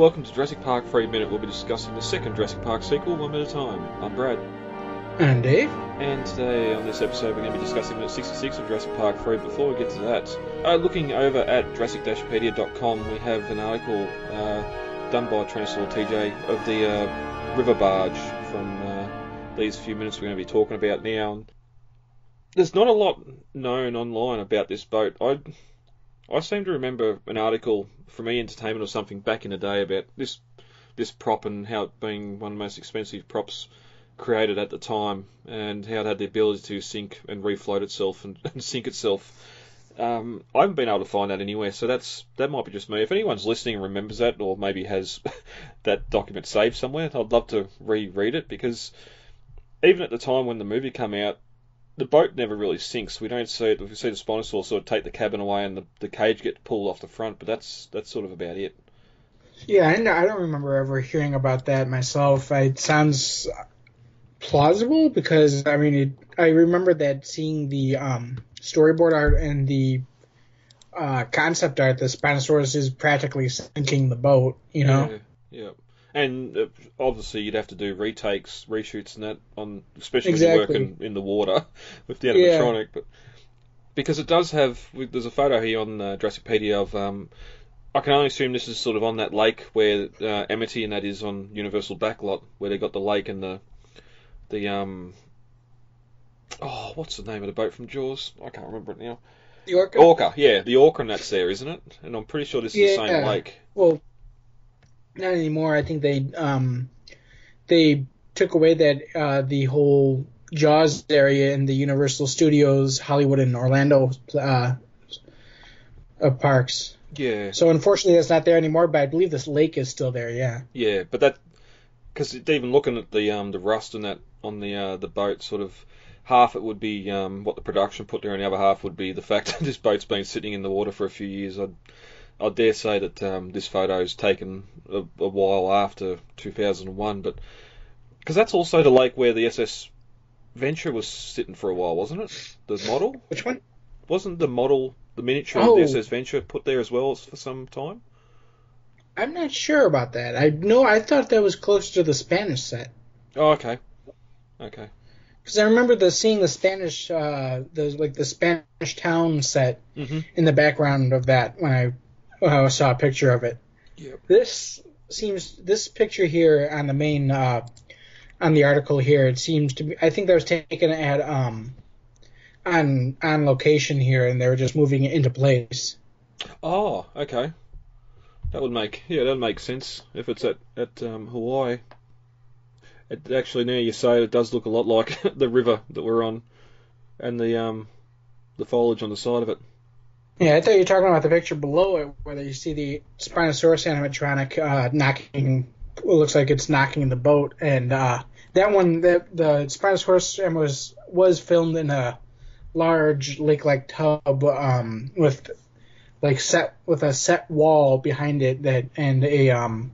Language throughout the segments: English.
welcome to Jurassic Park 3 Minute. We'll be discussing the second Jurassic Park sequel, 1 minute at a time. I'm Brad. And Dave. And today on this episode we're going to be discussing minute 66 of Jurassic Park 3. Before we get to that, looking over at Jurassic-Pedia.com, we have an article done by Tyrannosaur TJ of the river barge from these few minutes we're going to be talking about now. There's not a lot known online about this boat. I seem to remember an article from E! Entertainment or something back in the day about this prop and how it being one of the most expensive props created at the time, and how it had the ability to sink and refloat itself and sink itself. I haven't been able to find that anywhere, so that might be just me. If anyone's listening and remembers that, or maybe has that document saved somewhere, I'd love to reread it, because even at the time when the movie came out, the boat never really sinks. We don't see it. We see the Spinosaurus sort of take the cabin away and the cage get pulled off the front, but that's sort of about it. Yeah, I don't remember ever hearing about that myself. It sounds plausible because, I remember that seeing the storyboard art and the concept art, the Spinosaurus is practically sinking the boat, you know? Yeah. And obviously you'd have to do retakes, reshoots and that, especially exactly. when you're working in the water with the animatronic. But because it does have, there's a photo here on Jurassicpedia of, I can only assume this is sort of on that lake where Amity and that is on Universal Backlot, where they got the lake and the what's the name of the boat from Jaws? I can't remember it now. The Orca? Orca, yeah, the Orca, and that's there, isn't it? And I'm pretty sure this is the same lake. Well, not anymore. I think they took away that the whole Jaws area in the Universal Studios, Hollywood and Orlando parks. Yeah. So unfortunately, that's not there anymore. But I believe this lake is still there. Yeah. Yeah, but that, because even looking at the rust and that on the boat, sort of half it would be what the production put there, and the other half would be the fact that this boat's been sitting in the water for a few years. I dare say that this photo's taken a while after 2001, but because that's also the lake where the SS Venture was sitting for a while, wasn't it? The model? Which one? Wasn't the model, the miniature of the SS Venture, put there as well for some time? I'm not sure about that. I thought that was closer to the Spanish set. Oh, okay. Because I remember seeing the Spanish, the Spanish town set in the background of that when I saw a picture of it. Yep. This picture here on the main on the article here, it seems to be. I think that was taken at on location here, and they were just moving it into place. Oh, okay. That would make sense if it's at Hawaii. It actually, now you say it, does look a lot like the river that we're on, and the foliage on the side of it. Yeah, I thought you were talking about the picture below it, where you see the Spinosaurus animatronic knocking. It looks like it's knocking the boat, and that one, the Spinosaurus was filmed in a large lake-like tub with a set wall behind it and a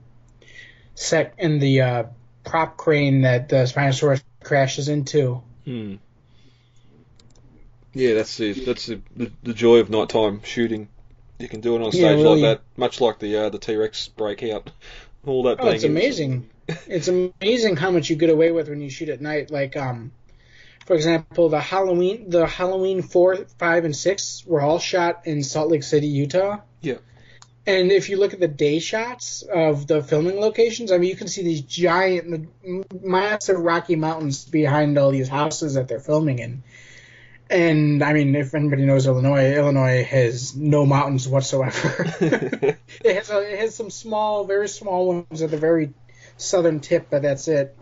set in the prop crane that the Spinosaurus crashes into. Yeah, that's the joy of nighttime shooting. You can do it on stage like that, much like the T-Rex breakout. All that. Oh, it's amazing! It's amazing how much you get away with when you shoot at night. Like, for example, the Halloween 4, 5, and 6 were all shot in Salt Lake City, Utah. Yeah. And if you look at the day shots of the filming locations, you can see these giant, massive Rocky Mountains behind all these houses that they're filming in. And, if anybody knows Illinois has no mountains whatsoever. It has some small, very small ones at the very southern tip, but that's it.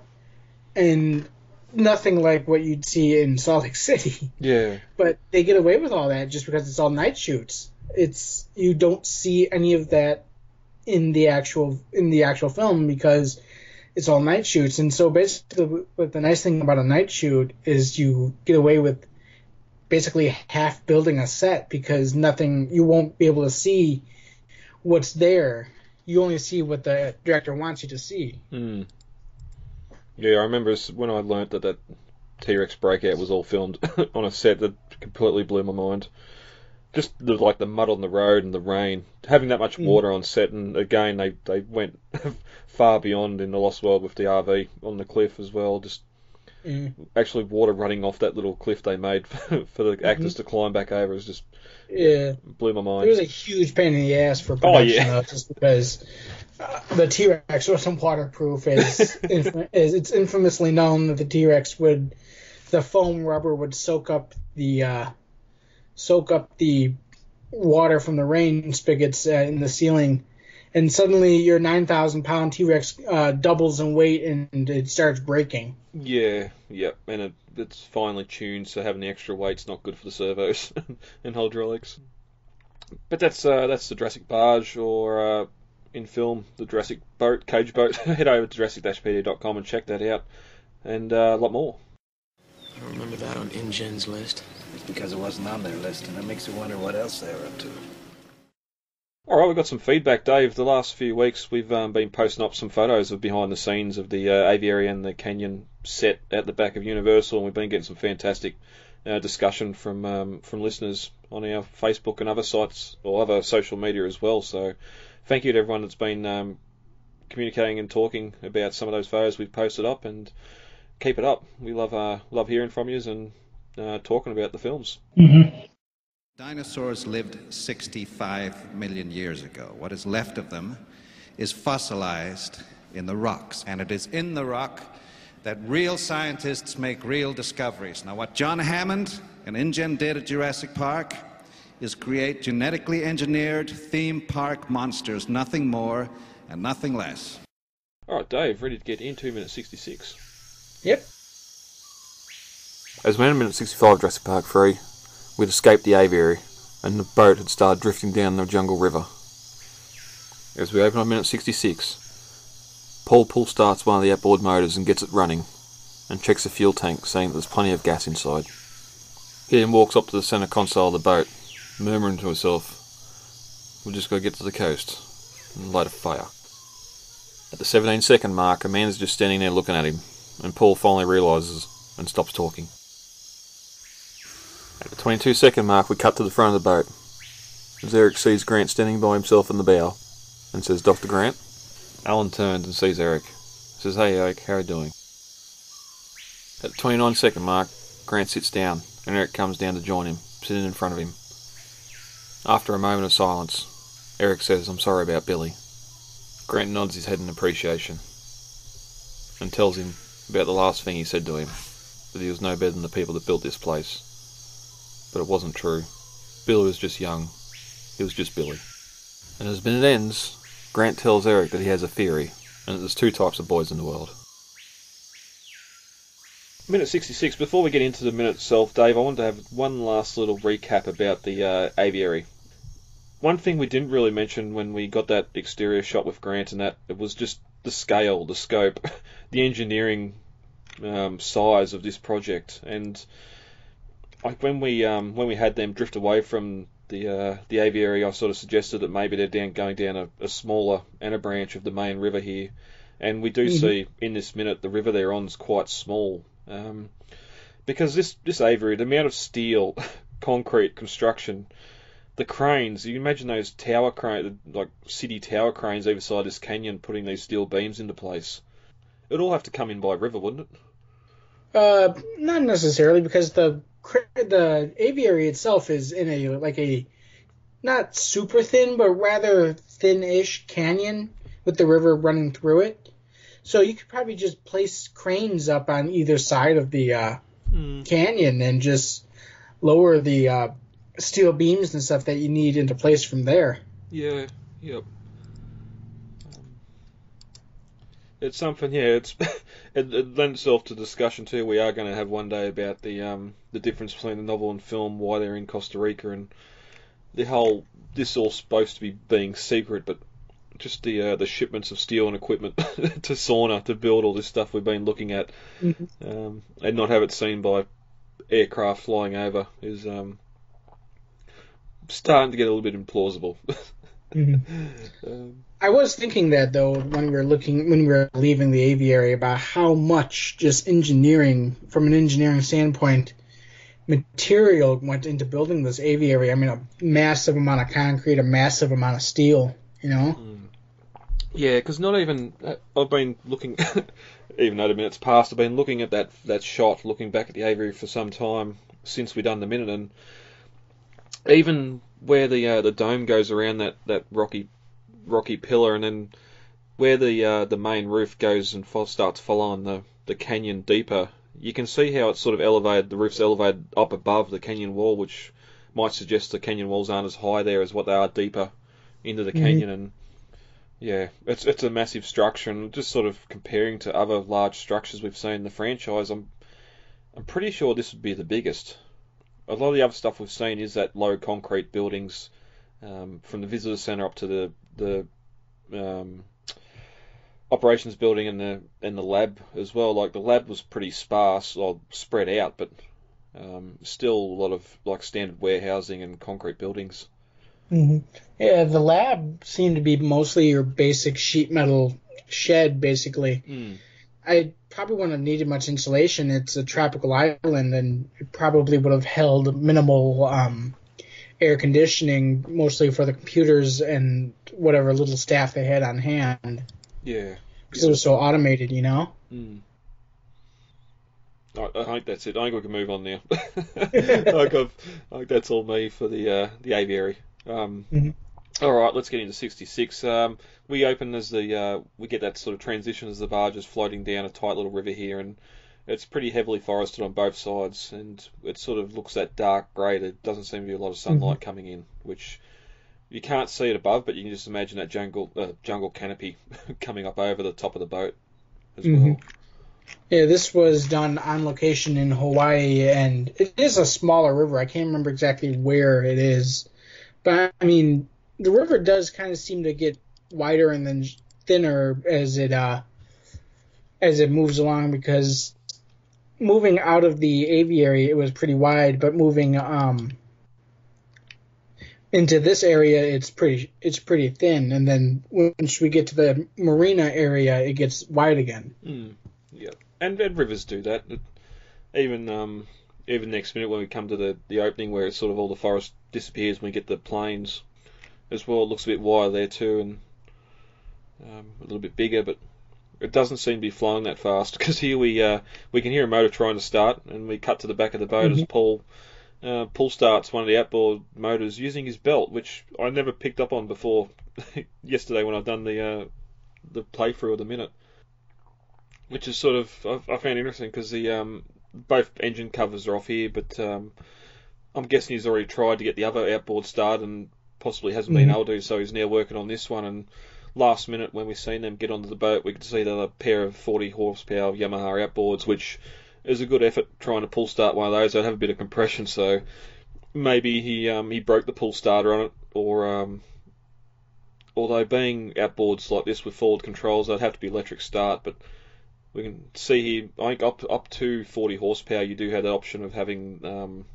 And nothing like what you'd see in Salt Lake City. Yeah. But they get away with all that just because it's all night shoots. You don't see any of that in the actual film because it's all night shoots. And so basically, what the nice thing about a night shoot is you get away with basically half building a set because you won't be able to see what's there. You only see what the director wants you to see. Yeah, I remember when I learnt that T-Rex breakout was all filmed on a set, that completely blew my mind. just the mud on the road and the rain, having that much water on set, and again they went far beyond in the Lost World with the RV on the cliff as well. Just actually water running off that little cliff they made for the actors to climb back over is just blew my mind. It was a huge pain in the ass for production, though, just because the T-Rex wasn't waterproof. It's infamously known that the T-Rex the foam rubber would soak up the water from the rain spigots in the ceiling, and suddenly your 9,000-pound T-Rex doubles in weight and it starts breaking. Yeah, and it's finely tuned, so having the extra weight's not good for the servos and hydraulics. But that's the Jurassic Barge, or in film, the Jurassic boat, cage boat. Head over to jurassic-pedia.com and check that out, and a lot more. I don't remember that on InGen's list. It's because it wasn't on their list, and it makes you wonder what else they were up to. Alright, we've got some feedback, Dave. The last few weeks we've been posting up some photos of behind the scenes of the Aviary and the Canyon set at the back of Universal, and we've been getting some fantastic discussion from listeners on our Facebook and other sites, or other social media as well. So thank you to everyone that's been communicating and talking about some of those photos we've posted up, and keep it up. We love hearing from you and talking about the films. Dinosaurs lived 65 million years ago. What is left of them is fossilized in the rocks, and it is in the rock that real scientists make real discoveries. Now, what John Hammond and InGen did at Jurassic Park is create genetically engineered theme park monsters, nothing more and nothing less. All right, Dave, ready to get in 2 minutes 66. Yep. As we entered minute 65 of Jurassic Park 3, we'd escaped the aviary, and the boat had started drifting down the jungle river. As we open on minute 66, Paul pull-starts one of the outboard motors and gets it running, and checks the fuel tank, saying that there's plenty of gas inside. He then walks up to the centre console of the boat, murmuring to himself, "We've just got to get to the coast," and light a fire. At the 17-second mark, a man's just standing there looking at him, and Paul finally realises and stops talking. At the 22-second mark, we cut to the front of the boat, as Eric sees Grant standing by himself in the bow, and says, "Dr. Grant?" Alan turns and sees Eric. Says, "Hey Eric, how are you doing?" At the 29-second mark, Grant sits down, and Eric comes down to join him, sitting in front of him. After a moment of silence, Eric says, "I'm sorry about Billy." Grant nods his head in appreciation, and tells him about the last thing he said to him, that he was no better than the people that built this place. But it wasn't true. Billy was just young. He was just Billy. And as the minute ends, Grant tells Eric that he has a theory, and that there's two types of boys in the world. Minute 66. Before we get into the minute itself, Dave, I wanted to have one last little recap about the aviary. One thing we didn't really mention when we got that exterior shot with Grant, and that it was just the scale, the scope, the engineering size of this project. And like when we had them drift away from the aviary, I sort of suggested that maybe they're going down a smaller inner branch of the main river here, and we do see in this minute the river they're on is quite small, because this aviary, the amount of steel, concrete construction, the cranes, you can imagine those tower cranes, like city tower cranes either side of this canyon, putting these steel beams into place. It'd all have to come in by river, wouldn't it? Not necessarily, because the aviary itself is in a not super thin, but rather thin-ish canyon with the river running through it. So you could probably just place cranes up on either side of the canyon and just lower the steel beams and stuff that you need into place from there. Yeah, yep. It's something, yeah. It lends itself to discussion too. We are going to have one day about the difference between the novel and film, why they're in Costa Rica, and this all supposed to be being secret, but just the shipments of steel and equipment to Sauna to build all this stuff we've been looking at, and not have it seen by aircraft flying over is starting to get a little bit implausible. I was thinking that though when we were leaving the aviary, about how much just engineering, from an engineering standpoint, material went into building this aviary. I mean, a massive amount of concrete, a massive amount of steel, you know? Yeah, because not even... I've been looking... even though the minute's passed, I've been looking at that shot, looking back at the aviary for some time since we done the minute, and even where the dome goes around that rocky pillar, and then where the main roof goes and starts following the canyon deeper, you can see how it's sort of elevated. The roof's elevated up above the canyon wall, which might suggest the canyon walls aren't as high there as what they are deeper into the canyon. And yeah, it's a massive structure, and just sort of comparing to other large structures we've seen in the franchise, I'm pretty sure this would be the biggest. A lot of the other stuff we've seen is that low concrete buildings, from the visitor centre up to the operations building and the lab as well. Like the lab was pretty sparse or spread out, but still a lot of like standard warehousing and concrete buildings. Yeah, the lab seemed to be mostly your basic sheet metal shed, basically. I probably wouldn't have needed much insulation. It's a tropical island, and it probably would have held minimal air conditioning, mostly for the computers and whatever little staff they had on hand. Yeah. Because it was so automated, you know? I think that's it. I think we can move on now. I think that's all me for the aviary. All right, let's get into 66. We open as we get that sort of transition as the barge is floating down a tight little river here, and it's pretty heavily forested on both sides, and it sort of looks that dark grey. There doesn't seem to be a lot of sunlight coming in, which you can't see it above, but you can just imagine that jungle canopy coming up over the top of the boat as well. Yeah, this was done on location in Hawaii, and it is a smaller river. I can't remember exactly where it is, but I mean, the river does kind of seem to get wider and then thinner as it moves along, because moving out of the aviary it was pretty wide, but moving into this area it's pretty thin, and then once we get to the marina area it gets wide again. Yeah, and rivers do that. Even next minute when we come to the opening where it's sort of all the forest disappears, when we get the plains as well, it looks a bit wider there too, and a little bit bigger, but it doesn't seem to be flowing that fast, because here we can hear a motor trying to start, and we cut to the back of the boat as Paul starts one of the outboard motors using his belt, which I never picked up on before yesterday when I've done the playthrough of the minute, which is sort of I found interesting, because the both engine covers are off here, but I'm guessing he's already tried to get the other outboard started and possibly hasn't been able to, so he's now working on this one. And last minute when we seen them get onto the boat, we could see the pair of 40 horsepower Yamaha outboards, which is a good effort trying to pull start one of those. They'd have a bit of compression, so maybe he broke the pull starter on it, or although being outboards like this with forward controls, they'd have to be electric start, but we can see here, I think up to 40 horsepower, you do have that option of having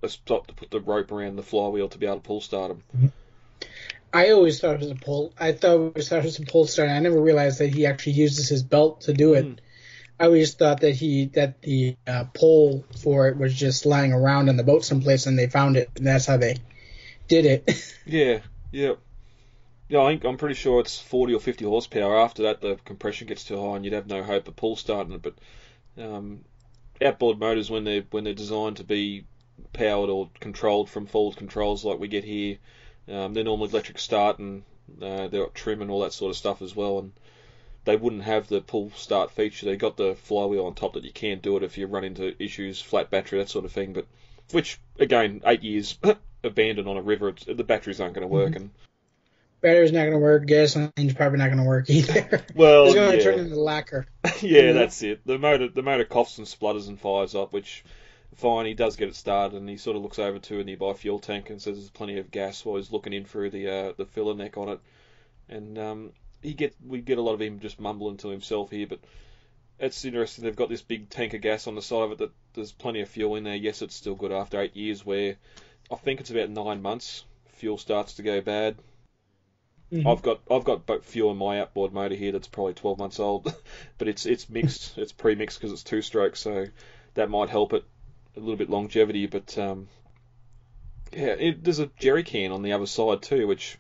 a stop to put the rope around the flywheel to be able to pull start them. I always thought it was a pull. I thought it was a pull start. I never realized that he actually uses his belt to do it. I always thought that the pole for it was just lying around in the boat someplace, and they found it, and that's how they did it. Yeah. I'm pretty sure it's 40 or 50 horsepower. After that, the compression gets too high, and you'd have no hope of pull starting it. But outboard motors, when they're designed to be powered or controlled from forward controls like we get here, they're normally electric start, and they've got trim and all that sort of stuff as well, and they wouldn't have the pull start feature. They got the flywheel on top that you can't do it if you run into issues, flat battery, that sort of thing. But which again, 8 years abandoned on a river, the batteries aren't going to work, and battery's not going to work. Gasoline's probably not going to work either. Well, it's going to turn into lacquer. That's it. The motor coughs and splutters and fires up, which fine. He does get it started, and he sort of looks over to a nearby fuel tank and says there's plenty of gas while he's looking in through the filler neck on it, and we get a lot of him just mumbling to himself here, but it's interesting. They've got this big tank of gas on the side of it that there's plenty of fuel in there. Yes, it's still good after 8 years, where I think it's about 9 months fuel starts to go bad. I've got fuel in my outboard motor here that's probably 12 months old, but it's mixed. It's pre-mixed because it's two-stroke, so that might help it. a little bit longevity, but there's a jerry can on the other side too, which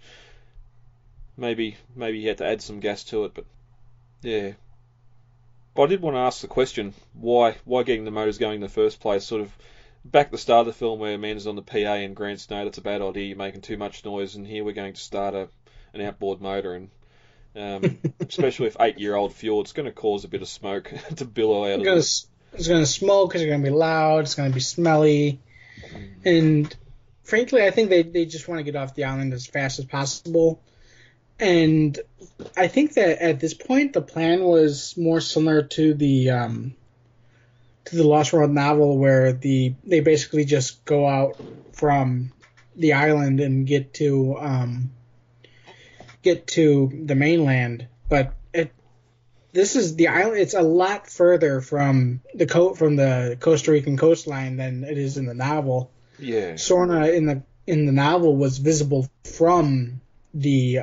maybe he had to add some gas to it, but yeah. But I did want to ask the question, why getting the motors going in the first place? Sort of back at the start of the film where Amanda's on the PA and Grant's, no, that's a bad idea, you're making too much noise, and here we're going to start an outboard motor, and especially with 8-year-old fuel, it's going to cause a bit of smoke to billow out of it. It's going to smoke, it's going to be loud, it's going to be smelly, and frankly, I think they just want to get off the island as fast as possible. And I think that at this point, the plan was more similar to the Lost World novel, where they basically just go out from the island and get to the mainland. But this is the island. It's a lot further from the Costa Rican coastline than it is in the novel. Yeah. Sorna in the novel was visible from the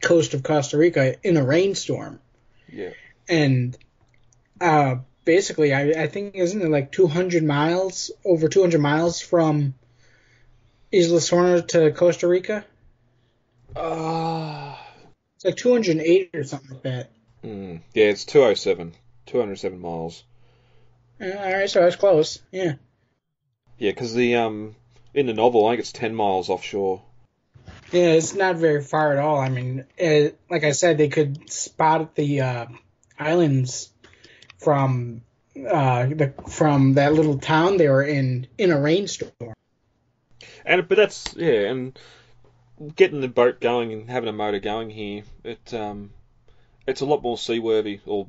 coast of Costa Rica in a rainstorm. Yeah. And basically, I think, isn't it like 200 miles, over 200 miles from Isla Sorna to Costa Rica? It's like 208 or something like that. Yeah, it's 207 miles. All right, so that's close. Yeah. Yeah, because in the novel, I think it's 10 miles offshore. Yeah, it's not very far at all. I mean, like I said, they could spot the islands from that little town they were in a rainstorm. But that's and getting the boat going and having a motor going here, it's a lot more seaworthy, or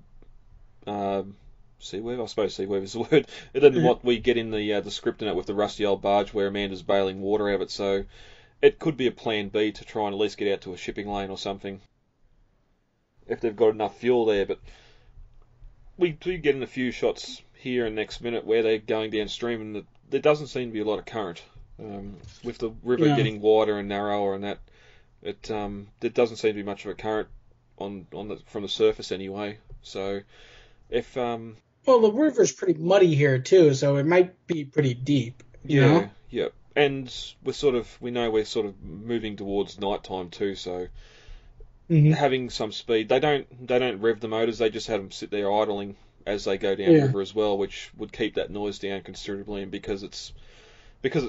seaworthy. I suppose seaworthy is the word. Than what we get in the script in it with the rusty old barge where Amanda's bailing water out of it. So it could be a plan B to try and at least get out to a shipping lane or something if they've got enough fuel there. But we do get in a few shots here and next minute where they're going downstream, and there doesn't seem to be a lot of current. With the river getting wider and narrower, and that there doesn't seem to be much of a current from the surface anyway. So if well, the river's pretty muddy here too, so it might be pretty deep. You know? Yeah. And we know we're sort of moving towards nighttime too, so having some speed. They don't rev the motors. They just have them sit there idling as they go down the river as well, which would keep that noise down considerably. And because it's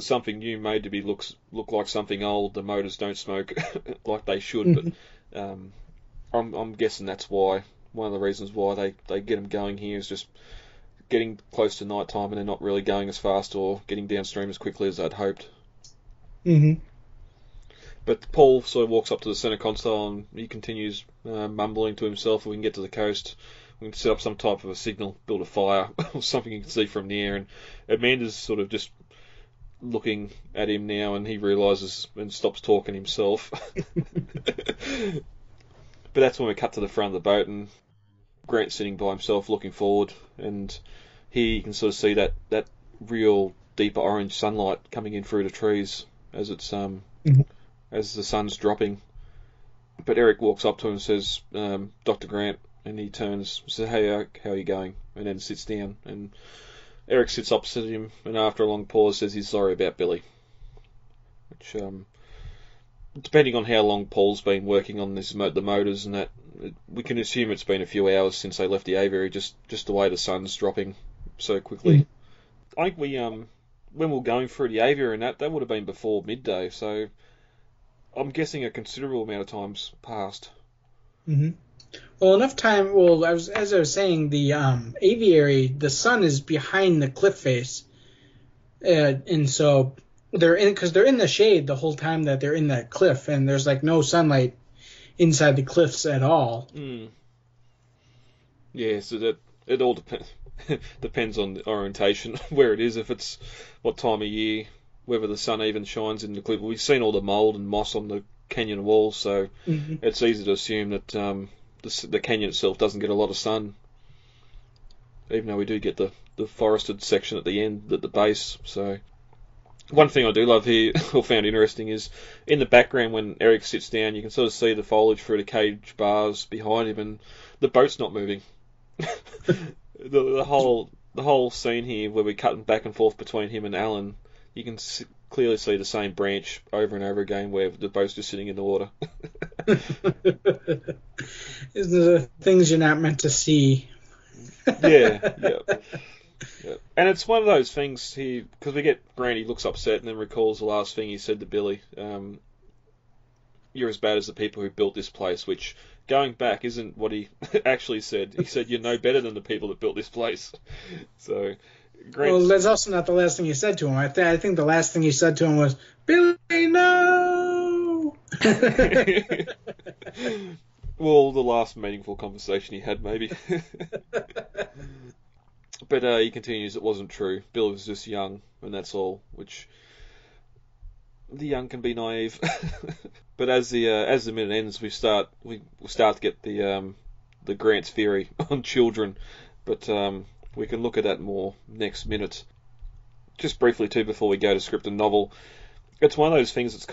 something new, made to be look like something old, the motors don't smoke like they should. But I'm guessing that's why, one of the reasons why they get them going here is just getting close to night time, and they're not really going as fast or getting downstream as quickly as they'd hoped. But Paul sort of walks up to the centre console and he continues mumbling to himself, we can get to the coast, we can set up some type of a signal, build a fire, or something you can see from the air. And Amanda's sort of just looking at him now, and he realises and stops talking himself. But that's when we cut to the front of the boat, and Grant's sitting by himself looking forward, and here you can sort of see that real deeper orange sunlight coming in through the trees as it's as the sun's dropping. But Eric walks up to him and says, Dr. Grant, and he turns and says, hey, how are you going? And then sits down, and Eric sits opposite him, and after a long pause says he's sorry about Billy. Which, depending on how long Paul's been working on the motors and that, we can assume it's been a few hours since they left the aviary, just the way the sun's dropping so quickly. I think we, when we were going through the aviary and that would have been before midday, so I'm guessing a considerable amount of time's passed. Well, enough time. Well, as I was saying, the aviary, the sun is behind the cliff face, and so they're in the shade the whole time that they're in that cliff, and there's like no sunlight inside the cliffs at all. Yeah, so that it all depends on the orientation, where it is, if it's what time of year, whether the sun even shines in the cliff. We've seen all the mould and moss on the canyon walls, so it's easy to assume that the canyon itself doesn't get a lot of sun, even though we do get the forested section at the end, at the base. So one thing I do love here, or found interesting, is in the background when Eric sits down, you can sort of see the foliage through the cage bars behind him, and the boat's not moving. the whole the whole scene here where we're cutting back and forth between him and Alan, you can clearly see the same branch over and over again where the boat's just sitting in the water. These are the things you're not meant to see. Yeah. And it's one of those things here, because we get Grant, he looks upset and then recalls the last thing he said to Billy. You're as bad as the people who built this place, which, going back, isn't what he actually said. He said, you're no better than the people that built this place. So, Grant... Well, that's also not the last thing he said to him. I think the last thing he said to him was, Billy, no! Well, the last meaningful conversation he had, maybe. But he continues, it wasn't true. Bill was just young, and that's all, which... The young can be naive. But as the minute ends, we start to get the Grant's theory on children. But we can look at that more next minute. Just briefly, too, before we go to script and novel, it's one of those things that's